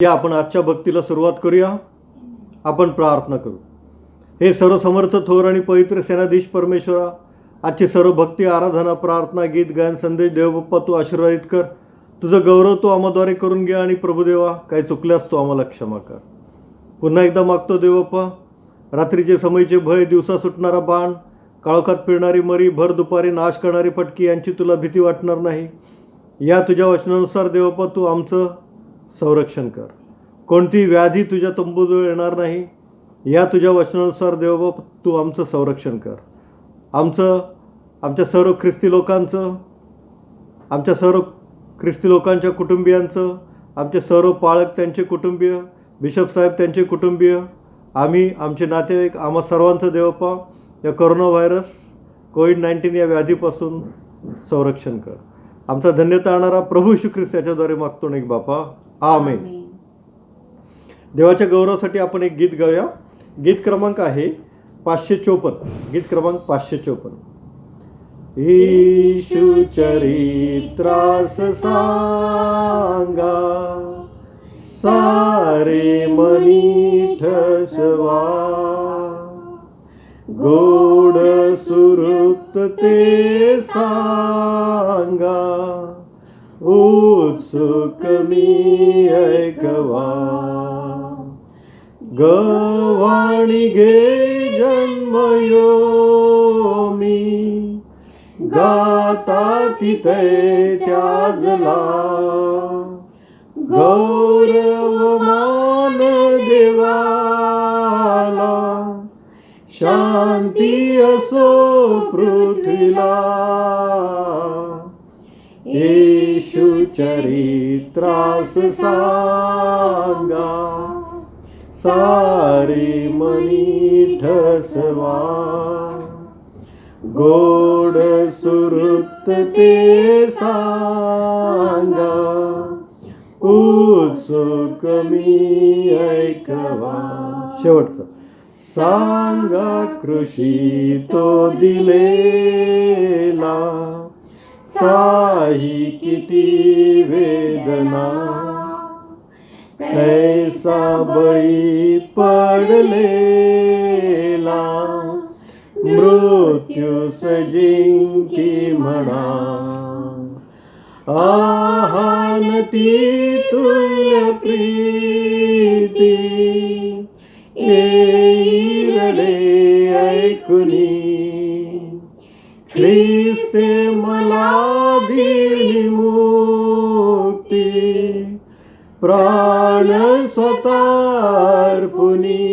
या आपण आजच्या भक्तीला सुरुवात करूया. आपण प्रार्थना करू. हे सर्व समर्थ थोर आणि पवित्र सेनाधीश परमेश्वरा, आजची सर्व भक्ती, आराधना, प्रार्थना, गीत, गायन, संदेश देवबाप्पा तू आशीर्वादित कर. तुझं गौरव तू आम्हाद्वारे करून घ्या आणि प्रभुदेवा, काही चुकल्यास तू आम्हाला क्षमा कर. पुन्हा एकदा मागतो देवबाप्पा, रात्रीचे समयीचे भय, दिवसा सुटणारा बाण, काळोखात फिरणारी मरी, भर दुपारी नाश करणारी फटकी यांची तुला भीती वाटणार नाही. या तुझ्या वचनानुसार देवबाप्पा तू आमचं संरक्षण कर. कोणती व्याधी तुझ्या तंबूजवळ येणार नाही. या तुझ्या वचनानुसार देवबाप्पा तू आमचं संरक्षण कर. आमच्या सर्व ख्रिस्ती लोकांच्या कुटुंबियांचं, आमचे सर्व पाळक त्यांचे कुटुंबीय, बिशप साहेब त्यांचे कुटुंबीय, आमचे नातेवाईक, आम्हा सर्वांचं देवबाप्पा या कोरोना व्हायरस कोविड-19 या व्याधीपासून संरक्षण कर. आमचा धन्यता आणणारा प्रभू येशू ख्रिस्त याच्याद्वारे मागतो नाही बापा, आमेन. देवाच्या गौरवासाठी आपण एक गीत गाऊया. गीत क्रमांक आहे 554. गीत क्रमांक 554. येशू चरित्रास सांगा, सारे मनी ठसवा, गोड सुरुत ते सांगा, उत्सुक मी ऐकवा. गवाणी घे जन्मयोमी, गाता तिथे त्याजला, गौरव मान देवाला, शांती असो पृथ्वीला. येशू चरित्रास सांगा, सारी मनी ठसवा, गोड सुरुत ते सांगा, उत्सुक मी ऐकवा. शेवटचं. सांगा कृषी तो दिलेला, साही किती वेदना, कैसा बळी पडलेला, मृत्यूस जिंकी म्हणा. आहानती तुल्य प्रीती, येईरले ऐकुनी, ख्रिस्ते मला दिली मुक्ती, प्राण स्वतार्पुनी.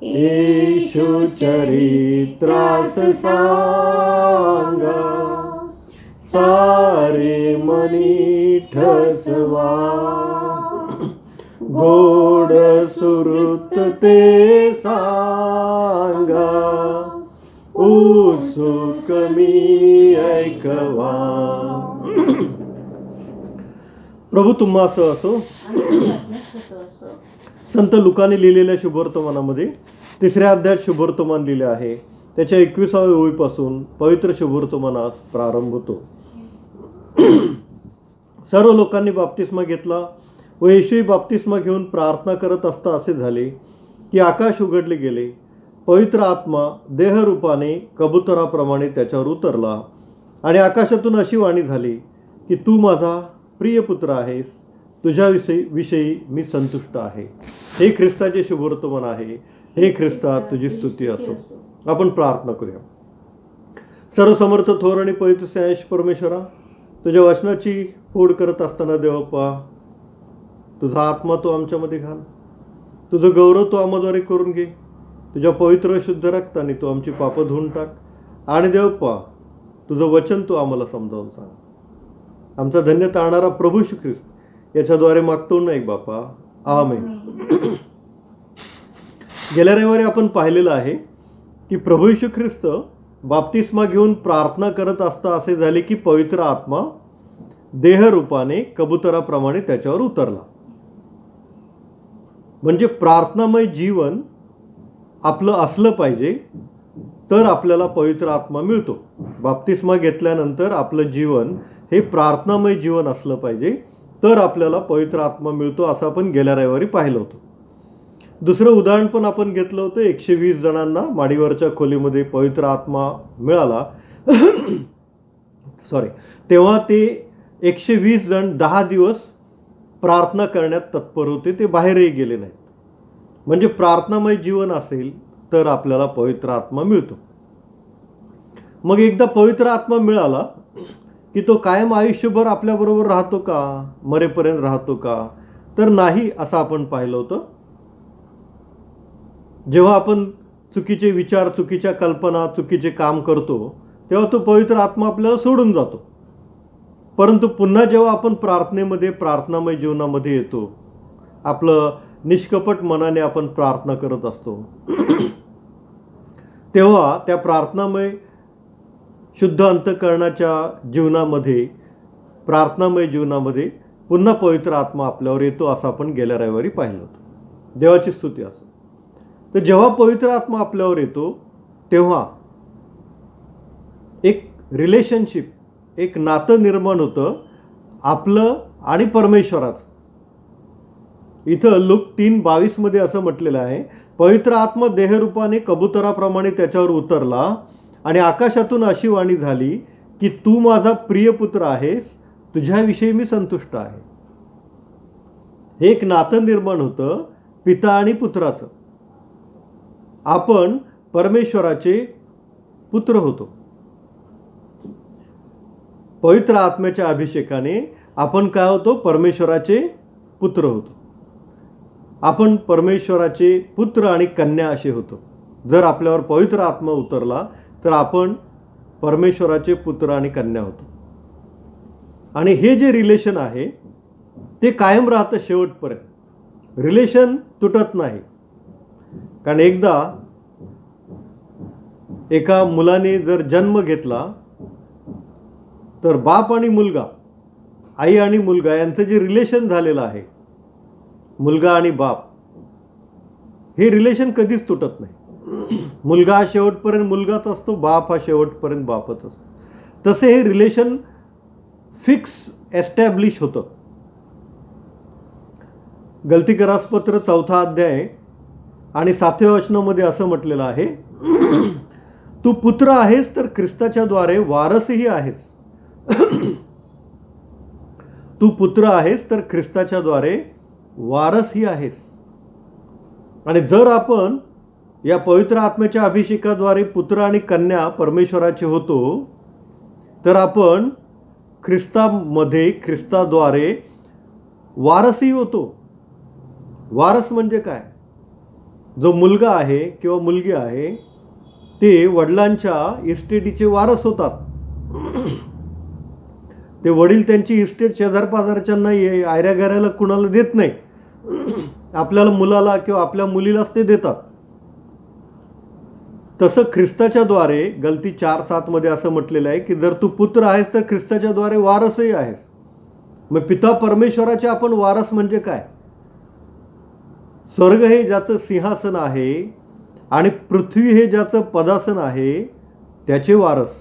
येशू चरित्रास सांगा, सारे मनी ठसवा, गोड सुरुत ते सांगा, उत्सुक मी ऐकवा. प्रभू तुम्हा असो. संत लुकाने लिहिलेल्या शुभवर्तमानामध्ये 3ऱ्या अध्यायात शुभवर्तमान लिहिले आहे. त्याच्या 21व्या ओळीपासून पवित्र शुभवर्तमानास प्रारंभ होतो. सर्व लोकांनी बाप्तिस्मा घेतला व येशूही बाप्तिस्मा घेऊन प्रार्थना करत असता असे झाले की आकाश उघडले गेले. पवित्र आत्मा देहरूपाने कबुतराप्रमाणे त्याच्यावर उतरला आणि आकाशातून अशी वाणी झाली की तू माझा प्रिय पुत्र आहेस, तुझ्याविषयी मी संतुष्ट आहे. हे ख्रिस्ताचे शुभवर्तमान आहे. हे ख्रिस्ता तुझी स्तुती असो. आपण प्रार्थना करूया. सर्व समर्थ थोर आणि पवित्र सेनाधीश परमेश्वरा, तुझ्या वचनाची फोड करत असताना देवबाप्पा, तुझा आत्मा तो आमच्यामध्ये घाल. तुझं गौरव तो आम्हाद्वारे करून घे. तुझ्या पवित्र शुद्ध रक्ताने तू आमची पापं धुवून टाक. आणि देवबाप्पा, तुझं वचन तू आम्हाला समजावून सांग. आमचा धन्यता आणणारा प्रभू येशू ख्रिस्त याच्याद्वारे मागतो नाही बापा, आमेन. गेल्या रविवारी आपण पाहिलेलं आहे की प्रभू येशू ख्रिस्त बाप्तिस्मा घेऊन प्रार्थना करत असता असे झाले की पवित्र आत्मा देहरूपाने कबुतराप्रमाणे त्याच्यावर उतरला. म्हणजे प्रार्थनामय जीवन आपलं असलं पाहिजे तर आपल्याला पवित्र आत्मा मिळतो. बाप्तिस्मा घेतल्यानंतर आपलं जीवन हे प्रार्थनामय जीवन असलं पाहिजे तर आपल्याला पवित्र आत्मा मिळतो, असं आपण गेल्या रविवारी पाहिलं होतं. दुसरं उदाहरण पण आपण घेतलं होतं. 120 जणांना माडीवरच्या खोलीमध्ये पवित्र आत्मा मिळाला सॉरी, तेव्हा ते 120 जण 10 दिवस प्रार्थना करण्यात तत्पर होते, ते बाहेरही गेले नाहीत. म्हणजे प्रार्थनामय जीवन असेल तर आपल्याला पवित्र आत्मा मिळतो. मग एकदा पवित्र आत्मा मिळाला की तो कायम आयुष्यभर आपल्याबरोबर राहतो का, मरेपर्यंत राहतो का? तर नाही, असं आपण पाहिलं होतं. जेव्हा आपण चुकीचे विचार, चुकीच्या कल्पना, चुकीचे काम करतो, तेव्हा तो पवित्र आत्मा आपल्याला सोडून जातो. परंतु पुन्हा जेव्हा आपण प्रार्थनेमध्ये, प्रार्थनामय जीवनामध्ये येतो, आपलं निष्कपट मनाने आपण प्रार्थना करत असतो, तेव्हा त्या प्रार्थनामय शुद्ध अंतःकरणाच्या जीवनामध्ये, प्रार्थनामय जीवनामध्ये पुन्हा पवित्र आत्मा आपल्यावर येतो, असं आपण गेल्या रविवारी पाहिलं होतं. देवाची स्तुती असो. तर जेव्हा पवित्र आत्मा आपल्यावर येतो तेव्हा एक रिलेशनशिप, एक नातं निर्माण होतं आपलं आणि परमेश्वराचं. इथं लूक 3:22 मध्ये असं म्हटलेलं आहे, पवित्र आत्मा देहरूपाने कबुतराप्रमाणे त्याच्यावर उतरला आणि आकाशातून अशी वाणी झाली की तू माझा प्रिय पुत्र आहेस, तुझ्याविषयी मी संतुष्ट आहे. हे एक नातं निर्माण होतं पिता आणि पुत्राचं. आपण परमेश्वराचे पुत्र होतो. पवित्र आत्म्याच्या अभिषेकाने आपण काय होतो? परमेश्वराचे पुत्र होतो. आपण परमेश्वराचे पुत्र आणि कन्या असे होतो. जर आपल्यावर पवित्र आत्मा उतरला तर आपण परमेश्वराचे पुत्र आणि कन्या होतो. आणि हे जे रिलेशन आहे ते कायम राहतं शेवटपर्यंत. रिलेशन तुटत नाही. कारण एकदा एका मुलाने जर जन्म घेतला तर बाप आणि मुलगा, आई आणि मुलगा यांचं जे रिलेशन झालेलं आहे, मुलगा आणि बाप, हे रिलेशन कधीच तुटत नाही. मुलगा हा शेवटपर्यंत मुलगाच असतो, बाप हा शेवटपर्यंत बापच असतो. तसे हे रिलेशन फिक्स एस्टॅब्लिश होतं. गलतीकरासपत्र 4 अध्याय आणि 7व्या वचनामध्ये असं म्हटलेलं आहे, तू पुत्र आहेस तर ख्रिस्ताच्या द्वारे वारसही आहेस. तू पुत्र आहेस तर ख्रिस्ताच्या द्वारे वारसही आहेस. आणि जर आपण या पवित्र आत्म्याच्या अभिषेकाद्वारे पुत्र आणि कन्या परमेश्वराचे होतो तर आपण ख्रिस्तामध्ये, ख्रिस्ताद्वारे वारसही होतो. वारस म्हणजे काय? जो मुलगा आहे किंवा मुलगी आहे ते वडिलांच्या इस्टेटीचे वारस होतात. ते वडील त्यांची इस्टेट शेजारपाजारच्यांना, आयऱ्या-गऱ्याला कुणाला देत नाही. आपल्याला, मुलाला किंवा आपल्या मुलीलाच ते देतात. तसं ख्रिस्ताच्या द्वारे गलती 4:7 मध्ये असं म्हटलेलं आहे की जर तू पुत्र आहेस तर ख्रिस्ताच्या द्वारे वारसही आहेस. मग पिता परमेश्वराचे आपण वारस म्हणजे काय? स्वर्ग हे ज्याचं सिंहासन आहे आणि पृथ्वी हे ज्याचं पदासन आहे त्याचे वारस.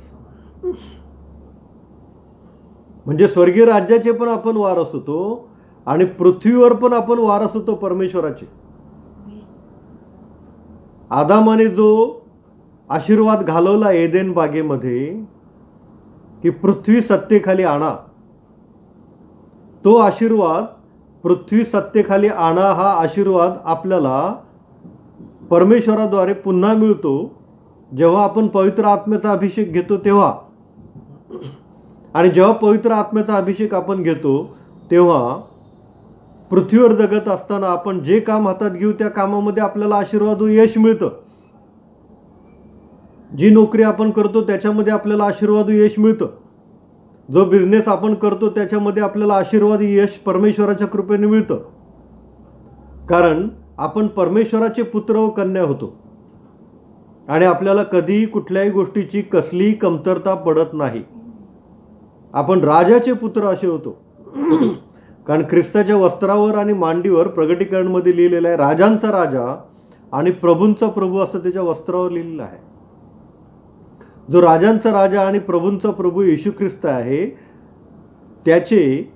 म्हणजे स्वर्गीय राज्याचे पण आपण वारस होतो आणि पृथ्वीवर पण आपण वारस होतो परमेश्वराचे. आदामाने जो आशीर्वाद घालवला एदेन बागेमध्ये की पृथ्वी सत्तेखाली आणा, तो आशीर्वाद, पृथ्वी सत्तेखाली आणा हा आशीर्वाद आपल्याला परमेश्वराद्वारे पुन्हा मिळतो जेव्हा आपण पवित्र आत्म्याचा अभिषेक घेतो तेव्हा. आणि जेव्हा पवित्र आत्म्याचा अभिषेक आपण घेतो तेव्हा पृथ्वीवर जगत असताना आपण जे काम हातात घेऊ त्या कामामध्ये आपल्याला आशीर्वाद व यश मिळतं. जी नोकरी आपण करतो त्याच्यामध्ये आपल्याला आशीर्वाद व यश मिळतं. जो बिझनेस आपण करतो त्याच्यामध्ये आपल्याला आशीर्वाद यश परमेश्वराच्या कृपेने मिळतं. कारण आपण परमेश्वराचे पुत्र व कन्या होतो आणि आपल्याला कधीही कुठल्याही गोष्टीची कसलीही कमतरता पडत नाही. आपण राजाचे पुत्र असे होतो. कारण ख्रिस्ताच्या वस्त्रावर आणि मांडीवर प्रगटीकरणमध्ये लिहिलेलं आहे, राजांचा राजा आणि प्रभूंचा प्रभू असं त्याच्या वस्त्रावर लिहिलेलं आहे. जो राजांचा राजा आणि प्रभूंचा प्रभू येशू ख्रिस्त आहे त्याचे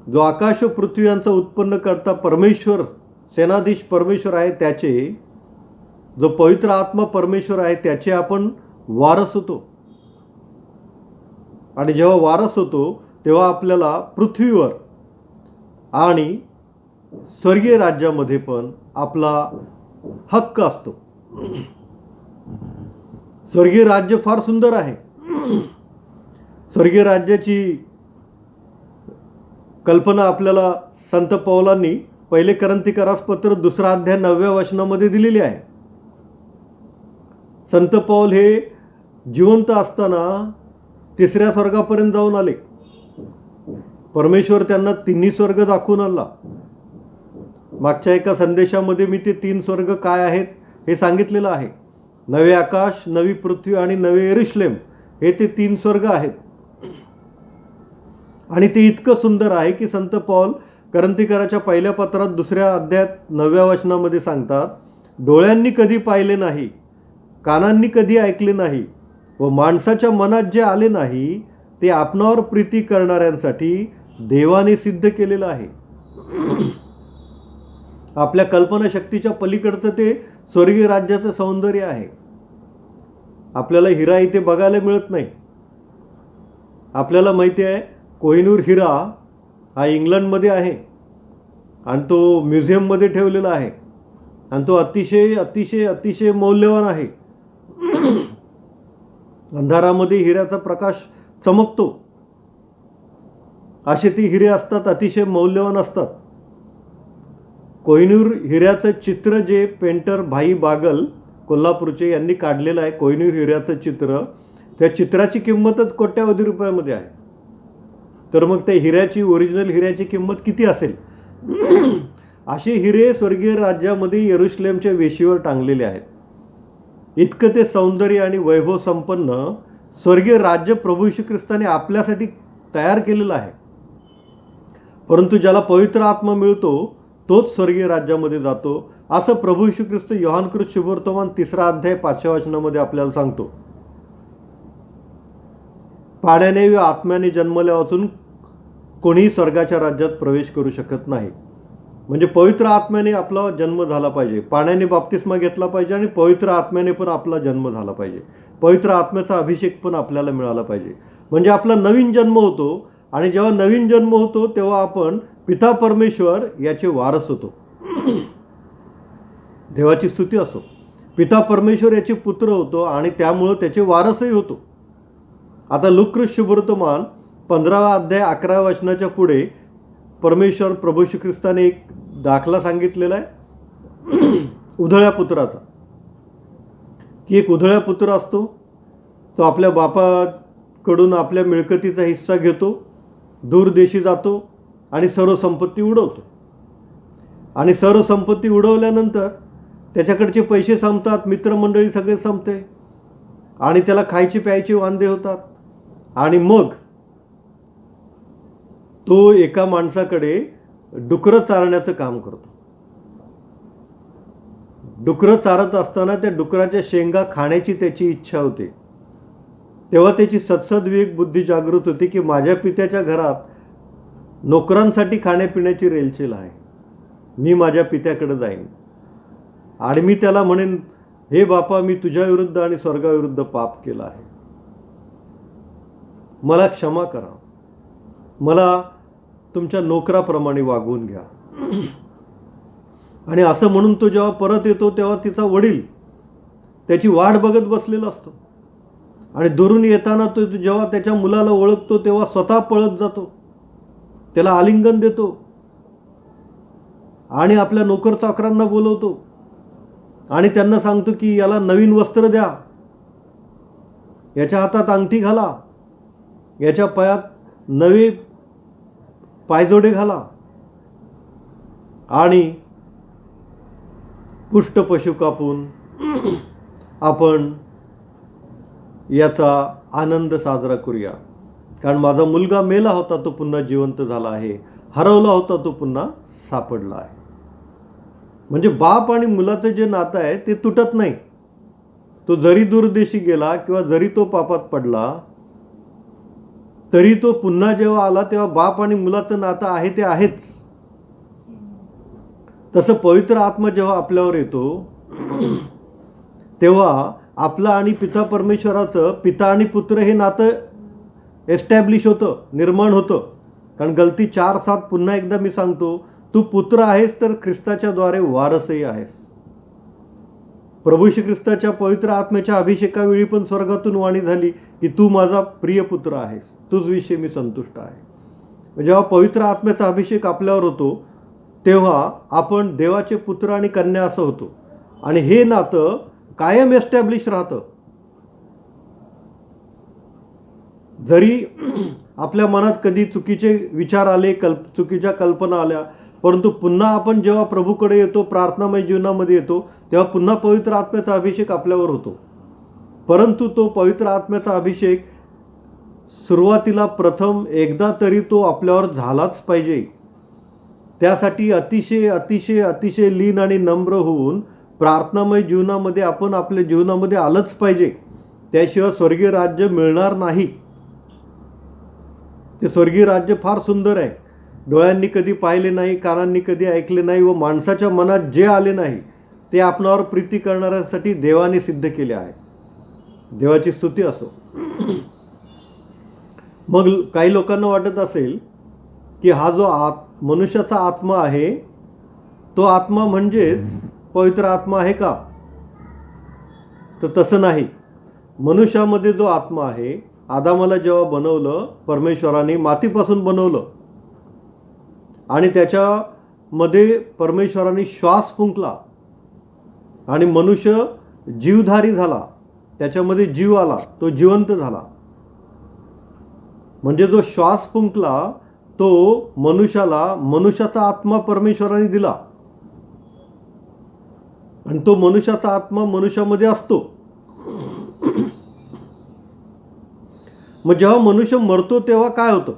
जो आकाश व पृथ्वी यांचं उत्पन्न करता परमेश्वर, सेनाधीश परमेश्वर आहे, त्याचे, जो पवित्र आत्मा परमेश्वर आहे, त्याचे आपण वारस होतो. आणि जेव्हा वारस होतो तेव्हा आपल्याला पृथ्वीवर आणि स्वर्गीय राज्यामध्ये पण आपला हक्क असतो. स्वर्गीय राज्य फार सुंदर आहे. स्वर्गीय राज्याची कल्पना आपल्याला संत पौलांनी पहिले करंथीकरास पत्र 2 अध्याय 9व्या वचनामध्ये दिलेली आहे. संत पौल हे जिवंत असताना 3ऱ्या स्वर्गापर्यंत जाऊन आले. परमेश्वर त्यांना 3 स्वर्ग दाखवून आला. मागच्या एका संदेशामध्ये मी ते 3 स्वर्ग काय आहेत हे सांगितलेलं आहे. नवे आकाश, नवी पृथ्वी आणि नवे यरुशलेम हे ते 3 स्वर्ग आहेत. आणि ते इतकं सुंदर आहे की संत पौल करंथीकराच्या पहिल्या पत्रात 2ऱ्या अध्यायात 9व्या वचनामध्ये सांगतात, डोळ्यांनी कधी पाहिले नाही, कानांनी कधी ऐकले नाही व माणसाच्या मनात जे आले नाही ते आपणावर प्रीती करणाऱ्यांसाठी देवाने सिद्ध केलेलं आहे. आपल्या कल्पनाशक्तीच्या पलीकडचं ते स्वर्गीय राज्याचं सौंदर्य आहे. आपल्याला हिरा इथे बघायला मिळत नाही. आपल्याला माहिती आहे कोहिनूर हिरा हा इंग्लंडमध्ये आहे आणि तो म्युझियममध्ये ठेवलेला आहे आणि तो अतिशय अतिशय अतिशय मौल्यवान आहे. अंधारामध्ये हिऱ्याचा प्रकाश चमकतो. असे ते हिरे असतात, अतिशय मौल्यवान असतात. कोहिनूर हिऱ्याचं चित्र जे पेंटर भाई बागल कोल्हापूरचे यांनी काढलेलं आहे, कोहिनूर हिऱ्याचं चित्र, त्या चित्राची किंमतच कोट्यावधी रुपयामध्ये आहे. तर मग त्या हिऱ्याची, ओरिजिनल हिऱ्याची किंमत किती असेल? असे हिरे स्वर्गीय राज्यामध्ये यरुशलेमच्या वेशीवर टांगलेले आहेत. इतकं ते सौंदर्य आणि वैभव संपन्न स्वर्गीय राज्य प्रभू येशू ख्रिस्ताने आपल्यासाठी तयार केलेलं आहे. परंतु ज्याला पवित्र आत्मा मिळतो तोच स्वर्गीय राज्यामध्ये जातो, असं प्रभू येशू ख्रिस्त योहानकृत शुभवर्तमान 3रा अध्याय 5व्या वचनामध्ये आपल्याला सांगतो. पाण्याने व आत्म्याने जन्मल्यापासून कोणीही स्वर्गाच्या राज्यात प्रवेश करू शकत नाही. म्हणजे पवित्र आत्म्याने आपला जन्म झाला पाहिजे, पाण्याने बाप्तिस्मा घेतला पाहिजे आणि पवित्र आत्म्याने पण आपला जन्म झाला पाहिजे. पवित्र आत्म्याचा अभिषेक पण आपल्याला मिळाला पाहिजे. म्हणजे आपला नवीन जन्म होतो आणि जेव्हा नवीन जन्म होतो तेव्हा आपण पिता परमेश्वर याचे वारस होतो. देवाची स्तुती असो. पिता परमेश्वर याचे पुत्र होतो आणि त्यामुळं त्याचे वारसही होतो. आता लूककृत शुभवर्तमान 15वा अध्याय 11व्या वचनाच्या पुढे परमेश्वर प्रभू श्री ख्रिस्ताने एक दाखला सांगितलेला आहे उधळ्या पुत्राचा, की एक उधळ्या पुत्र असतो, तो आपल्या बापाकडून आपल्या मिळकतीचा हिस्सा घेतो, दूर देशी जातो आणि सर्व संपत्ती उडवतो. आणि सर्व संपत्ती उडवल्यानंतर त्याच्याकडचे पैसे संपतात, मित्रमंडळी सगळे संपते आणि त्याला खायचे प्यायचे वांदे होतात. आणि मग तो एका माणसाकडे डुकरं चारण्याचं काम करतो. डुकरं चारत असताना त्या डुकराच्या शेंगा खाण्याची त्याची इच्छा होते. तेव्हा त्याची सद्सद्विवेक बुद्धी जागृत होती की माझ्या पित्याच्या घरात नोकरांसाठी खाण्यापिण्याची रेलचेल आहे. मी माझ्या पित्याकडे जाईन आणि मी त्याला म्हणेन, हे बापा, मी तुझ्या विरुद्ध आणि स्वर्गाविरुद्ध पाप केलं आहे, मला क्षमा करा, मला तुमच्या नोकराप्रमाणे वागवून घ्या. आणि असं म्हणून तो जेव्हा परत येतो तेव्हा तिचा वडील त्याची वाट बघत बसलेला असतो. आणि दुरून येताना तो जेव्हा त्याच्या मुलाला ओळखतो तेव्हा स्वतः पळत जातो, त्याला आलिंगन देतो आणि आपल्या नोकर चाकरांना बोलवतो आणि त्यांना सांगतो की याला नवीन वस्त्र द्या, याच्या हातात अंगठी घाला, याच्या पायात नवे पायजोडे घाला आणि पुष्ट पशु कापून आपण याचा आनंद साजरा करूया. कारण माझा मुलगा मेला होता, तो पुन्हा जिवंत झाला आहे, हरवला होता, तो पुन्हा सापडला आहे. म्हणजे बाप आणि मुलाचं जे नातं आहे ते तुटत नाही. तो जरी दूरदेशी गेला किंवा जरी तो पापात पडला तरी तो पुन्हा जेव्हा आला तेव्हा बाप आणि मुलाचं नातं आहे ते आहेच. तसं पवित्र आत्मा जेव्हा आपल्यावर येतो तेव्हा आपलं आणि पिता परमेश्वराचं, पिता आणि पुत्र हे नातं एस्टॅब्लिश होतं, निर्माण होतं. कारण गलती 4:7 पुन्हा एकदा मी सांगतो, तू पुत्र आहेस तर ख्रिस्ताच्या द्वारे वारसही आहेस. प्रभू श्री ख्रिस्ताच्या पवित्र आत्म्याच्या अभिषेकावेळी पण स्वर्गातून वाणी झाली की तू माझा प्रिय पुत्र आहेस, तुझ विषयी मी संतुष्ट आहे. जेव्हा पवित्र आत्म्याचा अभिषेक आपल्यावर होतो तेव्हा आपण देवाचे पुत्र आणि कन्या असं होतो. आणि हे नातं कायम एस्टॅब्लिश राहतं. जरी आपल्या मनात कधी चुकीचे विचार आले, चुकीच्या कल्पना आल्या, परंतु पुन्हा आपण जेव्हा प्रभूकडे येतो, प्रार्थनामय जीवनामध्ये येतो, तेव्हा पुन्हा पवित्र आत्म्याचा अभिषेक आपल्यावर होतो. परंतु तो पवित्र आत्म्याचा अभिषेक सुरुवातीला प्रथम एकदा तरी तो आपल्यावर झालाच पाहिजे. त्यासाठी अतिशय अतिशय अतिशय लीन आणि नम्र होऊन प्रार्थनामय जीवनामध्ये आपण आपल्या जीवनामध्ये आलंच पाहिजे. त्याशिवाय स्वर्गीय राज्य मिळणार नाही. ते स्वर्गीय राज्य फार सुंदर आहे. डोळ्यांनी कधी पाहिले नाही, कानांनी कधी ऐकले नाही व माणसाच्या मनात जे आले नाही ते आपणावर प्रीती करणाऱ्यांसाठी देवाने सिद्ध केले आहे. देवाची स्तुती असो. मग काही लोकांना वाटत असेल की हा जो मनुष्याचा आत्मा आहे तो आत्मा म्हणजेच पवित्र आत्मा आहे का? तर तसं नाही. मनुष्यामध्ये जो आत्मा आहे, आदामाला जेव्हा बनवलं परमेश्वराने, मातीपासून बनवलं आणि त्याच्यामध्ये परमेश्वराने श्वास फुंकला आणि मनुष्य जीवधारी झाला, त्याच्यामध्ये जीव आला, तो जिवंत झाला. म्हणजे जो श्वास फुंकला तो मनुष्याला मनुष्याचा आत्मा परमेश्वराने दिला आणि तो मनुष्याचा आत्मा मनुष्यामध्ये असतो. मग जेव्हा मनुष्य मरतो तेव्हा काय होतं?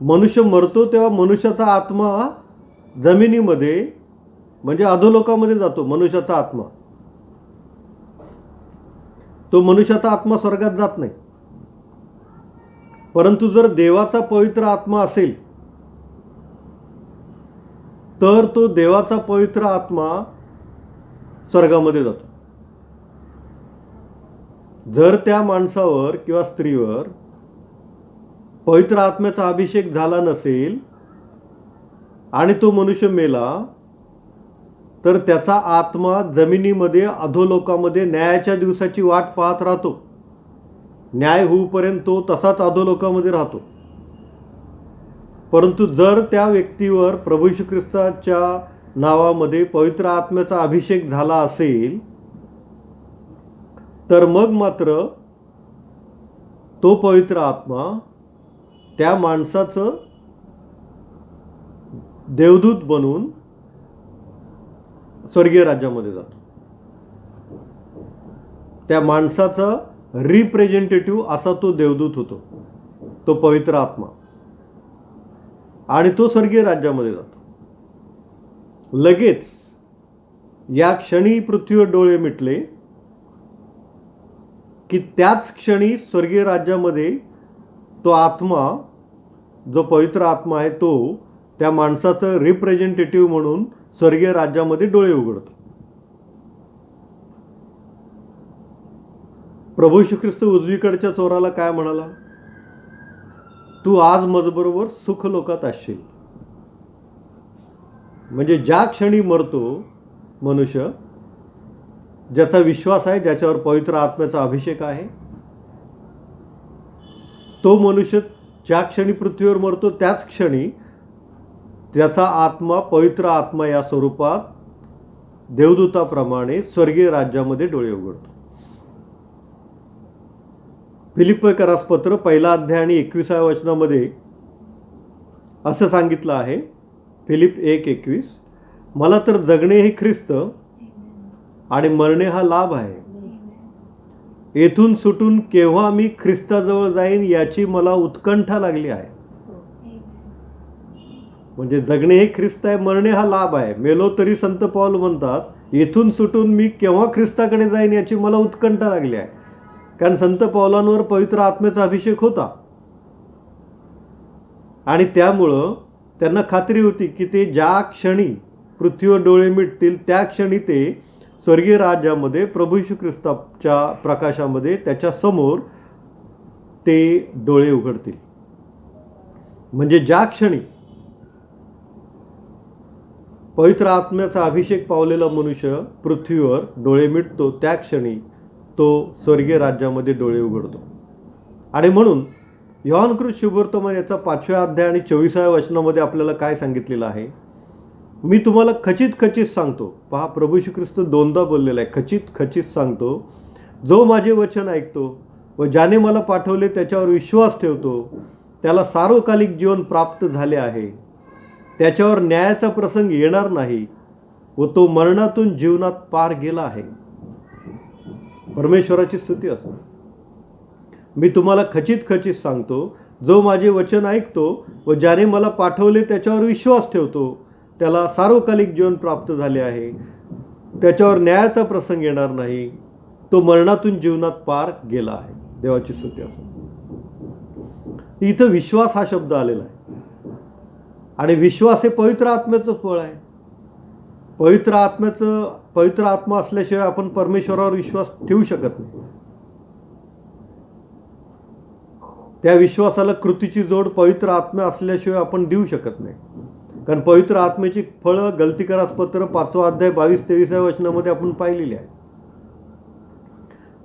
मनुष्य मरतो तेव्हा मनुष्याचा आत्मा जमिनीमध्ये म्हणजे अधोलोकामध्ये जातो. मनुष्याचा आत्मा, तो मनुष्याचा आत्मा स्वर्गात जात नाही. परंतु जर देवाचा पवित्र आत्मा असेल तर तो देवाचा पवित्र आत्मा स्वर्गामध्ये जातो. जर त्या माणसावर किंवा स्त्रीवर पवित्र आत्म्याचा अभिषेक झाला नसेल आणि तो मनुष्य मेला तर त्याचा आत्मा जमिनीमध्ये अधोलोकामध्ये न्यायाच्या दिवसाची वाट पाहत राहतो. न्याय होऊपर्यंत तो तसाच अधोलोकामध्ये राहतो. परंतु जर त्या व्यक्तीवर प्रभू श्री ख्रिस्ताच्या नावामध्ये पवित्र आत्म्याचा अभिषेक झाला असेल तर मग मात्र तो पवित्र आत्मा त्या माणसाचं देवदूत बनून स्वर्गीय राज्यामध्ये जातो. त्या माणसाचा रिप्रेझेंटेटिव्ह असा तो देवदूत होतो, तो पवित्र आत्मा, आणि तो स्वर्गीय राज्यामध्ये जातो. लगेच या क्षणी पृथ्वीवर डोळे मिटले की त्याच क्षणी स्वर्गीय राज्यामध्ये तो आत्मा, जो पवित्र आत्मा आहे, तो त्या माणसाचं रिप्रेझेंटेटिव्ह म्हणून स्वर्गीय राज्यामध्ये डोळे उघडतो. प्रभू श्री ख्रिस्त उजवीकडच्या चोराला काय म्हणाला? तू आज माझ्याबरोबर सुख लोकात असशील. म्हणजे ज्या क्षणी मरतो मनुष्य, ज्याचा विश्वास आहे, ज्याच्यावर पवित्र आत्म्याचा अभिषेक आहे, तो मनुष्य ज्या क्षणी पृथ्वीवर मरतो त्याच क्षणी त्याचा आत्मा, पवित्र आत्मा या स्वरूपात देवदूताप्रमाणे स्वर्गीय राज्यामध्ये डोळे उघडतो. फिलिप्पीकरास पत्र 1 अध्याय आणि 21व्या वचनामध्ये असं सांगितलं आहे. फिलिप 1:21, मला तर जगणे हे ख्रिस्त आणि मरणे हा लाभ आहे. येथून सुटून केव्हा मी ख्रिस्ताजवळ जाईन याची मला उत्कंठा लागली आहे. म्हणजे जगणे हे ख्रिस्त आहे, मरणे हा लाभ आहे. मेलो तरी संत पौल म्हणतात येथून सुटून मी केव्हा ख्रिस्ताकडे जाईन याची मला उत्कंठा लागली आहे. कारण संत पौलांवर पवित्र आत्म्याचा अभिषेक होता आणि त्यामुळं त्यांना खात्री होती की ते ज्या क्षणी पृथ्वीवर डोळे मिटतील त्या क्षणी ते स्वर्गीय राज्यामध्ये प्रभू येशू ख्रिस्ताच्या प्रकाशामध्ये त्याच्या समोर ते डोळे उघडतील. म्हणजे ज्या क्षणी पवित्र आत्म्याचा अभिषेक पावलेला मनुष्य पृथ्वीवर डोळे मिटतो त्या क्षणी तो स्वर्गीय राज्यामध्ये डोळे उघडतो. आणि म्हणून योहानकृत शुभवर्तमान याचा 5व्या अध्याय आणि 24व्या वचनामध्ये आपल्याला काय सांगितलेलं आहे, मी तुम्हाला खचित खचित सांगतो. पहा, प्रभू श्री ख्रिस्त दोनदा बोललेला आहे, खचित खचित सांगतो, जो माझे वचन ऐकतो व ज्याने मला पाठवले त्याच्यावर विश्वास ठेवतो त्याला सार्वकालिक जीवन प्राप्त झाले आहे. त्याच्यावर न्यायाचा प्रसंग येणार नाही व तो मरणातून जीवनात पार गेला आहे. परमेश्वराची स्तुती असो. मी तुम्हाला खचित खचित सांगतो, जो माझे वचन ऐकतो व ज्याने मला पाठवले त्याच्यावर विश्वास ठेवतो त्याला सार्वकालिक जीवन प्राप्त झाले आहे. त्याच्यावर न्यायाचा प्रसंग येणार नाही, तो मरणातून जीवनात पार गेला आहे. देवाची स्तुती असो. इथं विश्वास हा शब्द आलेला आहे आणि विश्वास हे पवित्र आत्म्याचं फळ आहे. पवित्र आत्मा असल्याशिवाय आपण परमेश्वरावर विश्वास ठेवू शकत नाही. त्या विश्वासाला कृतीची जोड पवित्र आत्मा असल्याशिवाय आपण देऊ शकत नाही. कारण पवित्र आत्म्याची फळं गलतीकारास-पत्र 5वा अध्याय 22-23 वचनामध्ये आपण पाहिलेली आहे.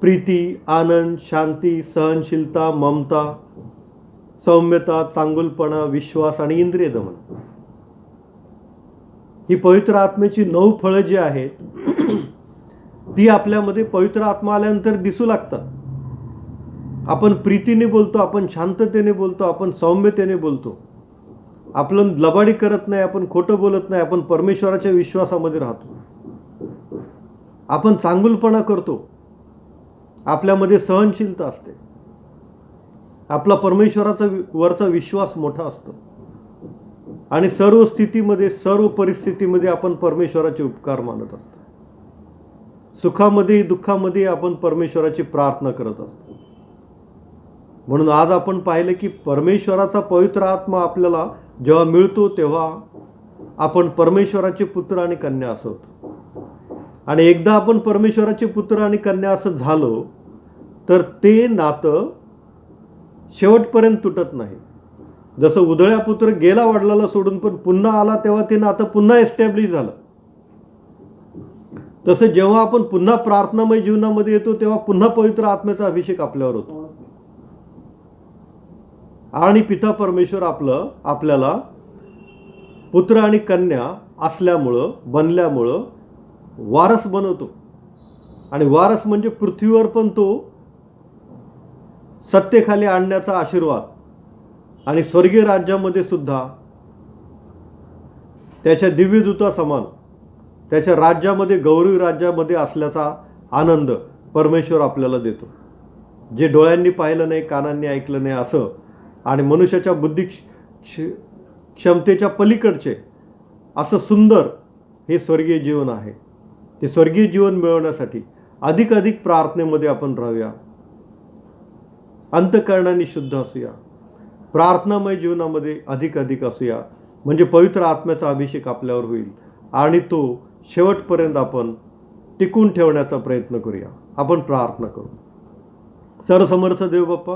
प्रीती, आनंद, शांती, सहनशीलता, ममता, सौम्यता, चांगुलपणा, विश्वास आणि इंद्रिय दमन. ही पवित्र आत्म्याची 9 फळं जी आहेत ती आपल्यामध्ये पवित्र आत्मा आल्यानंतर दिसू लागतात. आपण प्रीतीने बोलतो, आपण शांततेने बोलतो, आपण सौम्यतेने बोलतो, आपण लबाडी करत नाही, आपण खोटं बोलत नाही, आपण परमेश्वराच्या विश्वासामध्ये राहतो, आपण चांगुलपणा करतो, आपल्यामध्ये सहनशीलता असते, आपला परमेश्वराचा वरचा विश्वास मोठा असतो आणि सर्व स्थितीमध्ये सर्व परिस्थितीमध्ये आपण परमेश्वराचे उपकार मानत असतो. सुखामध्ये दुःखामध्ये आपण परमेश्वराची प्रार्थना करत असतो. म्हणून आज आपण पाहिलं की परमेश्वराचा पवित्र आत्मा आपल्याला जेव्हा मिळतो तेव्हा आपण परमेश्वराचे पुत्र आणि कन्या असं होतो. आणि एकदा आपण परमेश्वराचे पुत्र आणि कन्या असं झालो तर ते नातं शेवटपर्यंत तुटत नाही. जसं उधळ्या पुत्र गेला वडिलाला सोडून पण पुन्हा आला तेव्हा ते नातं पुन्हा एस्टॅब्लिश झालं, तसं जेव्हा आपण पुन्हा प्रार्थनामय जीवनामध्ये येतो तेव्हा पुन्हा पवित्र आत्म्याचा अभिषेक आपल्यावर होतो आणि पिता परमेश्वर आपल्याला पुत्र आणि कन्या बनल्यामुळं वारस बनवतो. आणि वारस म्हणजे पृथ्वीवर पण तो सत्तेखाली आणण्याचा आशीर्वाद आणि स्वर्गीय राज्यामध्ये सुद्धा त्याच्या दिव्यदूता समान त्याच्या राज्यामध्ये, गौरवी राज्यामध्ये असल्याचा आनंद परमेश्वर आपल्याला देतो. जे डोळ्यांनी पाहिलं नाही, कानांनी ऐकलं नाही असं आणि मनुष्याच्या बुद्धी क्षमतेच्या पलीकडचे असं सुंदर हे स्वर्गीय जीवन आहे. ते स्वर्गीय जीवन मिळवण्यासाठी अधिक प्रार्थनेमध्ये आपण राहूया, अंतःकरणाने शुद्ध असूया, प्रार्थनामय जीवनामध्ये अधिक असूया, म्हणजे पवित्र आत्म्याचा अभिषेक आपल्यावर होईल आणि तो शेवटपर्यंत आपण टिकून ठेवण्याचा प्रयत्न करूया. आपण प्रार्थना करू. सर्वसमर्थ देव बाप्पा,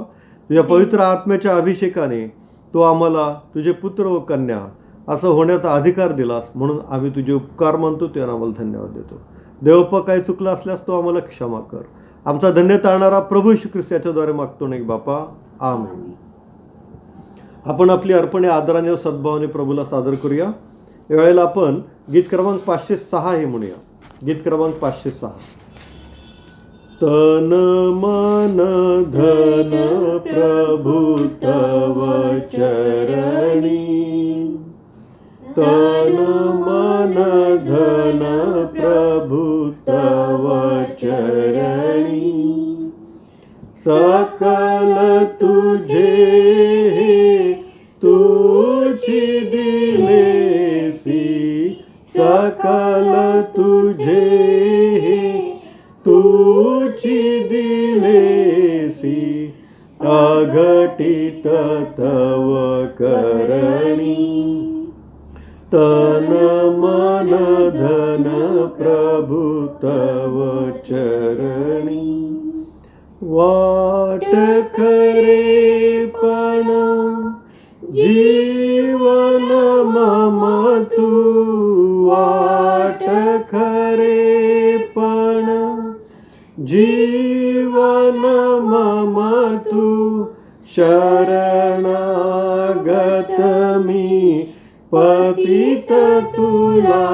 तुझ्या पवित्र आत्म्याच्या अभिषेकाने तो आम्हाला तुझे पुत्र व कन्या असं होण्याचा अधिकार दिलास, म्हणून आम्ही तुझे उपकार मानतो, ते आम्हाला धन्यवाद देतो. देवप्पा, काही चुकलं असल्यास तो आम्हाला क्षमा कर. आमचा धन्य तारणारा प्रभू येशू ख्रिस्त याच्याद्वारे मागतो नाही बापा, आमेन. आपण आपली अर्पणे आदराने व सद्भावाने प्रभूला सादर करूया. यावेळेला आपण गीत क्रमांक 506 हे म्हणूया. गीत क्रमांक 506. तन मन धन प्रभु तव चरणी, तन मन धन प्रभु तव चरणी, सकल तुझे तुझी दिलेसी, सकल तुझे तुझी दिलेसी, तन मन धन प्रभु तव चरणी. वाट खरे पण जीवन मम तू, वाट खरे पण जीवन मम तू. शरणागत मी पतित तुला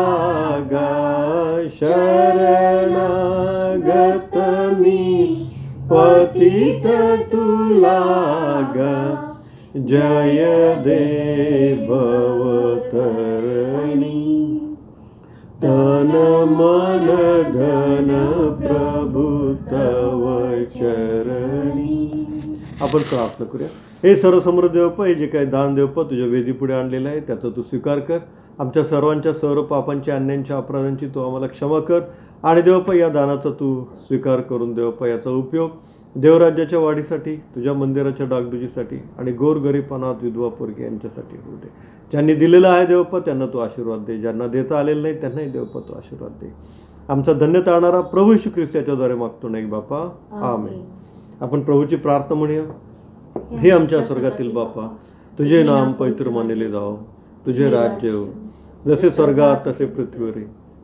गा, शरणागत मी पतित तुला गा. जय देव भवतरणी, तन मन धन प्रभु तव चरणी. आपण प्रार्थना करूया. हे सर्वसमृद्ध देवप्पा, हे जे काही दान देवप्पा तुझ्या वेदी पुढे आणलेलं आहे त्याचा तू स्वीकार कर. आमच्या सर्वांच्या सर्व पापांची, अन्यांच्या, अपराधांची तू आम्हाला क्षमा कर. आणि देवप्पा या दानाचा तू स्वीकार करून देवप्पा याचा उपयोग देवराज्याच्या वाढीसाठी, तुझ्या मंदिराच्या डागडुजीसाठी आणि गोरगरीब अनाथ विधवा पोरगी यांच्यासाठी होऊ दे. ज्यांनी दिलेलं आहे देवप्पा त्यांना तू आशीर्वाद दे, ज्यांना देता आलेलं नाही त्यांनाही देवप्पा तू आशीर्वाद दे. आमचा धन्य तारणारा प्रभू येशू ख्रिस्त याच्याद्वारे मागतो नाही बापा, आमेन. आपण प्रभूची प्रार्थना म्हणूया. हे आमच्या स्वर्गातील बापा, तुझे नाम पवित्र मानले जावो, तुझे राज्य हो, जसे स्वर्गात तसे पृथ्वीवर,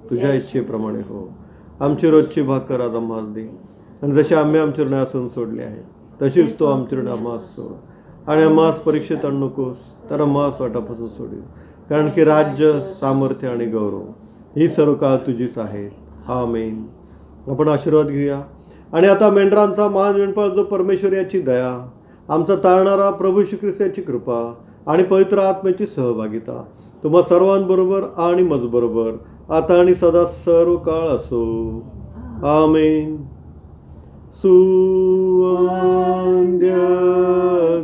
तुझ्या इच्छेप्रमाणे हो. आमची रोजची भाकर आज आम्हाला दे, आणि जसे आम्ही आमचे ऋण असून सोडले आहे तशीच तो आमचे ऋण आम्हाला सोड. आणि आम्हास परीक्षेत आणू नकोस, तर आम्हास वाटापासून सोडील. कारण की राज्य, सामर्थ्य आणि गौरव ही सर्व काळ तुझीच आहे, आमेन. आपण आशीर्वाद घेऊया. आणि आता मेंढरांचा महान मेंढपाळ जो परमेश्वर याची दया, आमचा तारणारा प्रभू येशू ख्रिस्त याची कृपा आणि पवित्र आत्म्याची सहभागिता तुम्हा सर्वांबरोबर आणि मजबरोबर आता आणि सदा सर्व काळ असो, आमेन. सुवंद्य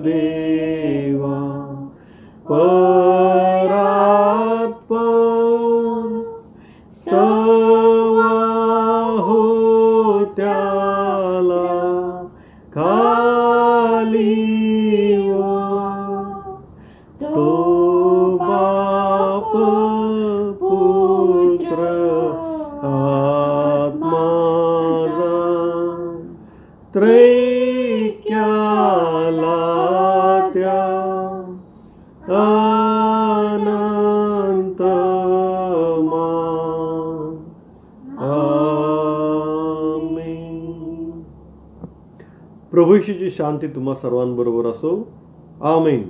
देवा परात्पर सवा हो त्याला खाली वा, तो बाप पुत्र आत्मा त्रैक्याला त्या अनंत मान, आमेन. प्रभू येशूची शांती तुम्हा सर्वांबरोबर असो, आमेन.